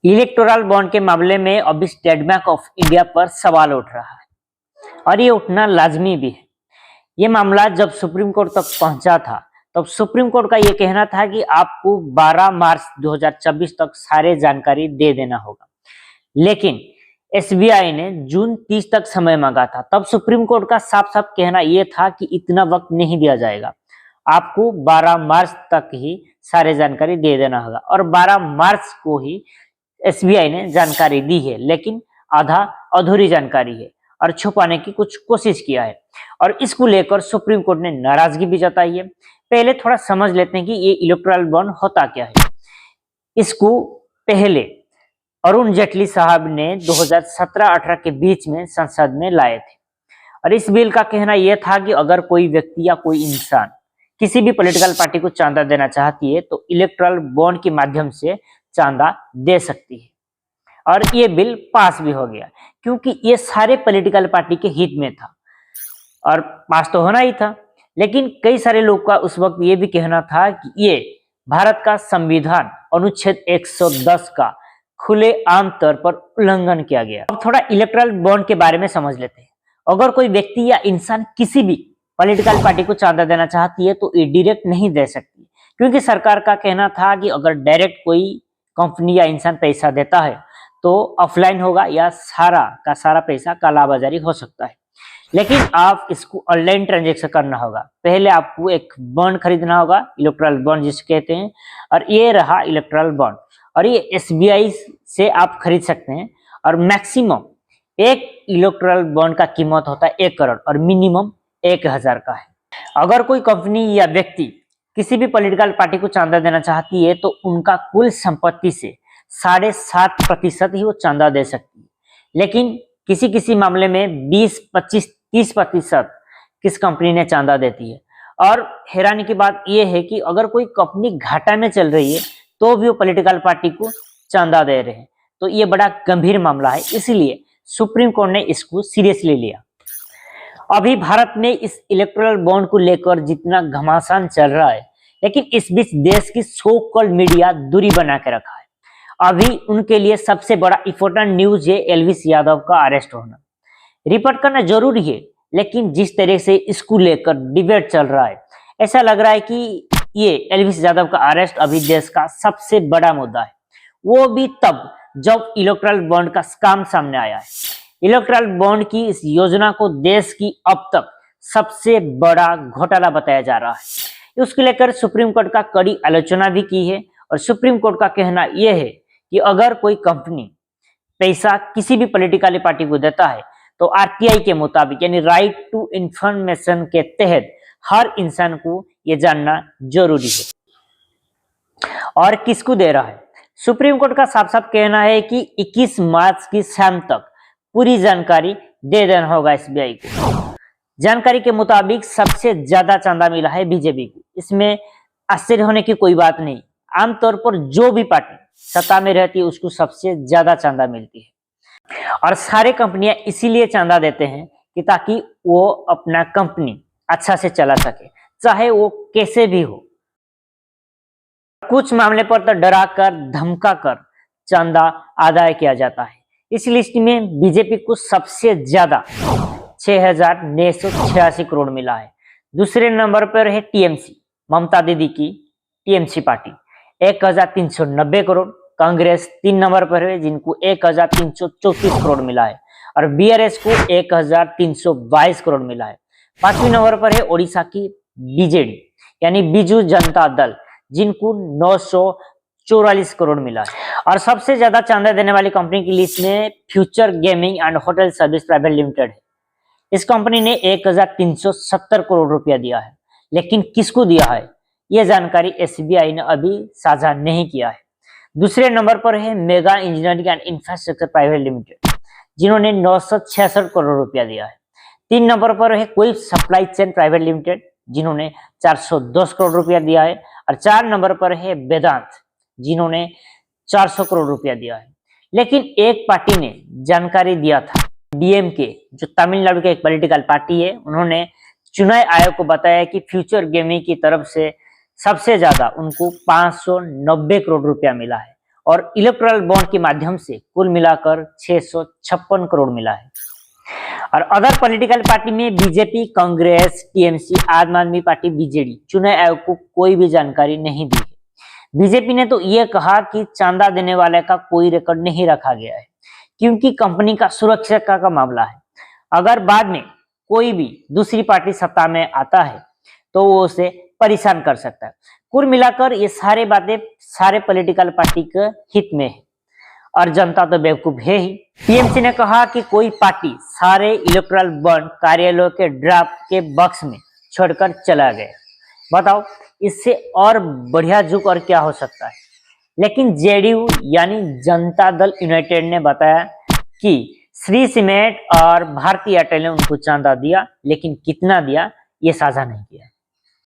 Electoral bond के मामले में अभी स्टेट बैंक ऑफ इंडिया पर सवाल उठ रहा है और ये उठना लाजमी भी है। ये मामला जब सुप्रीम कोर्ट तक पहुंचा था तब सुप्रीम कोर्ट का ये कहना था कि आपको 12 मार्च 2024 तक सारे जानकारी दे देना होगा, लेकिन एसबीआई ने जून 30 तक समय मांगा था। तब सुप्रीम कोर्ट का साफ साफ कहना यह था कि इतना वक्त नहीं दिया जाएगा, आपको 12 मार्च तक ही सारे जानकारी दे देना होगा। और 12 मार्च को ही एसबीआई ने जानकारी दी है, लेकिन आधा अधूरी जानकारी है और छुपाने की कुछ कोशिश किया है और इसको लेकर सुप्रीम कोर्ट ने नाराजगी भी जताई है। पहले थोड़ा समझ लेते हैं कि ये इलेक्टोरल बॉन्ड होता क्या है। इसको पहले अरुण जेटली साहब ने 2017-18 के बीच में संसद में लाए थे और इस बिल का कहना यह था कि अगर कोई व्यक्ति या कोई इंसान किसी भी पॉलिटिकल पार्टी को चांदा देना चाहती है तो इलेक्टोरल बॉन्ड के माध्यम से चांदा दे सकती है। और ये बिल पास भी हो गया क्योंकि ये सारे पॉलिटिकल पार्टी के हित में था और पास तो होना ही था। लेकिन कई सारे लोग का उस वक्त ये भी कहना था कि ये भारत का संविधान अनुच्छेद 110 का खुले आम तौर पर उल्लंघन किया गया। अब थोड़ा इलेक्टोरल बॉन्ड के बारे में समझ लेते हैं। अगर कोई व्यक्ति या इंसान किसी भी पॉलिटिकल पार्टी को चांदा देना चाहती है तो ये डायरेक्ट नहीं दे सकती, क्योंकि सरकार का कहना था कि अगर डायरेक्ट कोई कंपनी या इंसान पैसा देता है तो ऑफलाइन होगा या सारा का सारा पैसा कालाबाजारी हो सकता है। लेकिन आप इसको ऑनलाइन ट्रांजैक्शन करना होगा। पहले आपको एक बॉन्ड खरीदना होगा, इलेक्टोरल बॉन्ड जिसे कहते हैं, और ये रहा इलेक्टोरल बॉन्ड और ये एसबीआई से आप खरीद सकते हैं। और मैक्सिमम एक इलेक्टोरल बॉन्ड का कीमत होता है 1 करोड़ और मिनिमम 1000 का है। अगर कोई कंपनी या व्यक्ति किसी भी पॉलिटिकल पार्टी को चांदा देना चाहती है तो उनका कुल संपत्ति से 7.5% ही वो चांदा दे सकती है। लेकिन किसी किसी मामले में 20, 25, 30% किस कंपनी ने चांदा देती है। और हैरानी की बात यह है कि अगर कोई कंपनी घाटा में चल रही है तो भी वो पॉलिटिकल पार्टी को चांदा दे रहे हैं, तो ये बड़ा गंभीर मामला है। इसलिए सुप्रीम कोर्ट ने इसको सीरियसली लिया। अभी भारत में इस इलेक्टोरल बॉन्ड को लेकर जितना घमासान चल रहा है, लेकिन इस बीच देश की सो कॉल्ड मीडिया दूरी बना के रखा है। अभी उनके लिए सबसे बड़ा इंपॉर्टेंट न्यूज है एलविस यादव का अरेस्ट होना। रिपोर्ट करना जरूरी है, लेकिन जिस तरह से इसको लेकर डिबेट चल रहा है, ऐसा लग रहा है कि ये एलविस यादव का अरेस्ट अभी देश का सबसे बड़ा मुद्दा है, वो भी तब जब इलेक्टोरल बॉन्ड का स्कैम सामने आया है। इलेक्टोरल बॉन्ड की इस योजना को देश की अब तक सबसे बड़ा घोटाला बताया जा रहा है। उसको लेकर सुप्रीम कोर्ट का कड़ी आलोचना भी की है और सुप्रीम कोर्ट का कहना यह है कि अगर कोई कंपनी पैसा किसी भी पॉलिटिकल पार्टी को देता है तो आरटीआई के मुताबिक यानी राइट टू इंफॉर्मेशन के तहत हर इंसान को यह जानना जरूरी है। और किसको दे रहा है? सुप्रीम कोर्ट का साफ साफ कहना है कि 21 मार्च की शाम तक पूरी जानकारी दे देना होगा एसबीआई को। जानकारी के मुताबिक सबसे ज्यादा चांदा मिला है बीजेपी को। इसमें आश्चर्य होने की कोई बात नहीं। आमतौर पर जो भी पार्टी सत्ता में रहती है उसको सबसे ज्यादा चांदा मिलती है और सारे कंपनियां इसीलिए चांदा देते हैं कि ताकि वो अपना कंपनी अच्छा से चला सके, चाहे वो कैसे भी हो। कुछ मामले पर तो डरा कर धमका कर चांदा अदा किया जाता है। इस लिस्ट में बीजेपी को सबसे ज्यादा 6,986 करोड़ मिला है। दूसरे नंबर पर है टीएमसी, ममता दीदी की TMC party, 1,390 crore. Congress 3 number पर है जिनको 1,334 करोड़ मिला है और बीआरएस को 1,322 करोड़ मिला है। 5वें नंबर पर है ओडिशा की बीजेडी यानी बिजू जनता दल, जिनको 944 करोड़ मिला है। और सबसे ज्यादा चांदा देने वाली कंपनी की लिस्ट में future gaming and hotel service private limited है। इस कंपनी ने 1,370 करोड़ रुपया दिया है, लेकिन किसको दिया है यह जानकारी एसबीआई ने अभी साझा नहीं किया है। दूसरे नंबर पर है mega engineering and infrastructure private limited, जिन्होंने 966 करोड़ रुपया दिया है। 3 नंबर पर है कोई सप्लाई चेन प्राइवेट लिमिटेड, जिन्होंने 410 करोड़ रुपया दिया है। और 4 नंबर पर है वेदांत, जिन्होंने 400 करोड़ रुपया दिया है। लेकिन एक पार्टी ने जानकारी दिया था, डीएमके, जो तमिलनाडु के एक पॉलिटिकल पार्टी है, उन्होंने चुनाव आयोग को बताया कि फ्यूचर गेमिंग की तरफ से सबसे ज्यादा उनको 590 करोड़ रुपया मिला है और इलेक्टोरल बॉन्ड के माध्यम से कुल मिलाकर 656 करोड़ मिला है। और अदर पॉलिटिकल पार्टी में बीजेपी, कांग्रेस, टीएमसी, आम आदमी पार्टी, बीजेडी चुनाव आयोग को कोई भी जानकारी नहीं दी है। बीजेपी ने तो ये कहा कि चांदा देने वाले का कोई रिकॉर्ड नहीं रखा गया है, क्योंकि कंपनी का सुरक्षा का मामला है। अगर बाद में कोई भी दूसरी पार्टी सत्ता में आता है तो वो उसे परेशान कर सकता है। कुल मिलाकर ये सारे बातें सारे पॉलिटिकल पार्टी के हित में है और जनता तो बेवकूफ है ही। टीएमसी ने कहा कि कोई पार्टी सारे इलेक्टोरल बॉन्ड कार्यालयों के ड्राफ्ट के बक्स में छोड़कर चला गया। बताओ, इससे और बढ़िया झुक और क्या हो सकता है। लेकिन जेडीयू यानी जनता दल यूनाइटेड ने बताया कि श्री सीमेंट और भारतीय एयरटेल ने उनको चांदा दिया, लेकिन कितना दिया ये साझा नहीं किया।